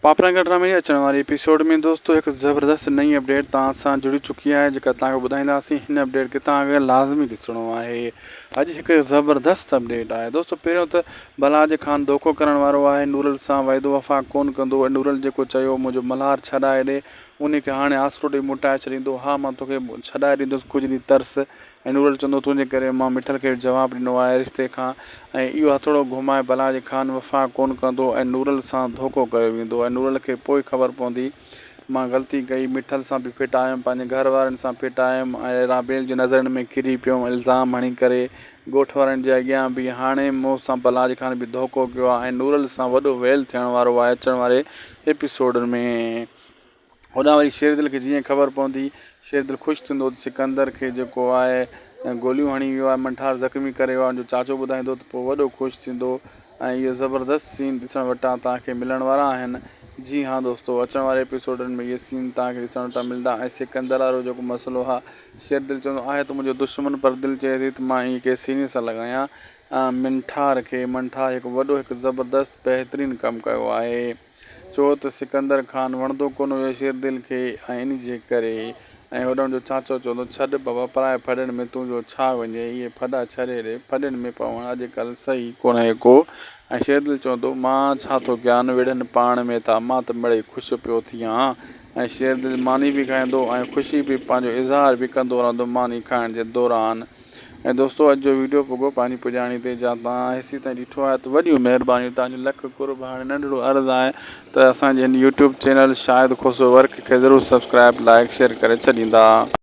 पापड़ा ड्रामे अचण वारे एपिसोड में दोस्तों एक ज़बरदस्त नई अपडेट तव्हां सां जुड़ी चुकी है जेका तव्हांखे ॿुधाईंदासीं। हिन अपडेट खे तव्हांखे लाज़मी ॾिसणो आहे। अॼु हिकु ज़बरदस्त अपडेट आहे दोस्तों। पहिरियों त बलाज ख़ान धोखो करण वारो आहे, नूरल सां वाइदो वफ़ा कोन कंदो। नूरल जेको चयो मुंहिंजो मल्हार छॾाए ॾे, उन खे हाणे आसरो ॾेई मोटाए छॾींदो। हा मां तोखे छॾाए ॾींदुसि कुझु ॾींहुं तरस। ऐं नूरल चवंदो तुंहिंजे करे मां मिठल खे जवाबु ॾिनो आहे रिश्ते खां, ऐं इहो हथोड़ो घुमाए बलाज ख़ान वफ़ा कोन कंदो ऐं नूरल सां धोखो कयो वेंदो। ऐं नूरल खे पोइ ख़बर पवंदी मां ग़लती कई, मिठल सां बि फिटायुमि, पंहिंजे घर वारनि सां फिटायुमि ऐं राबेल जी नज़रनि में किरी पियो इल्ज़ाम हणी करे ॻोठ वारनि जे अॻियां बि। हाणे मूं सां बलाज ख़ान बि धोखो कयो आहे ऐं नूरल सां वॾो वेल थियण वारो आहे अचण वारे एपिसोड में। होॾां वरी शेरदिल खे जीअं ख़बर पवंदी, शेरदिल ख़ुशि थींदो। सिकंदर खे जेको आहे गोलियूं हणी वियो आहे, मंठार ज़ख़्मी करे वियो आहे, जो चाचो ॿुधाईंदो त पोइ वॾो ख़ुशि थींदो। ऐं इहो ज़बरदस्त सीन ॾिसण वटां तव्हांखे मिलण वारा आहिनि। जी हाँ दोस्तों, अचण वारे एपिसोडनि में इहे सीन तव्हांखे ॾिसण वटां मिलंदा। ऐं सिकंदर वारो जेको मसइलो आहे, शेरदिल चवंदो आहे त मुंहिंजो दुश्मन, पर दिलि चए थी त मां ईअं कंहिं सीने सां लॻायां मंठार हिकु वॾो हिकु ज़बरदस्त बहितरीनु कमु कयो आहे। छो त सिकंदर ख़ान वणंदो कोन हुयो शेरदिल खे, ऐं इन जे करे ऐं होॾां जो चाचो चवंदो छॾ बाबा पराए फॾनि में तुंहिंजो छा वञे, इहे फॾा छॾे ॾे, फॾनि में पवणु अॼुकल्ह सही कोन्हे को। ऐं शेरदिल चवंदो मां छा थो कयां, विढ़नि पाण में था, मां त मिड़ई ख़ुशि पियो थियां। ऐं शेरदिल मानी बि खाईंदो ऐं ख़ुशी बि पंहिंजो इज़हार बि कंदो रहंदो मानी खाइण जे दौरान। ऐं दोस्तों अॼु जो वीडियो पुॻो पंहिंजी पुॼाणी ते, जा तव्हां हेसि ताईं ॾिठो आहे त वॾियूं महिरबानियूं, तव्हांजो लख कुर्ब। हाणे नंढिड़ो अर्ज़ु आहे त असांजे हिन यूट्यूब चैनल शाहिद खोसो वर्क खे ज़रूरु सब्सक्राइब, लाइक, शेयर करे छॾींदा।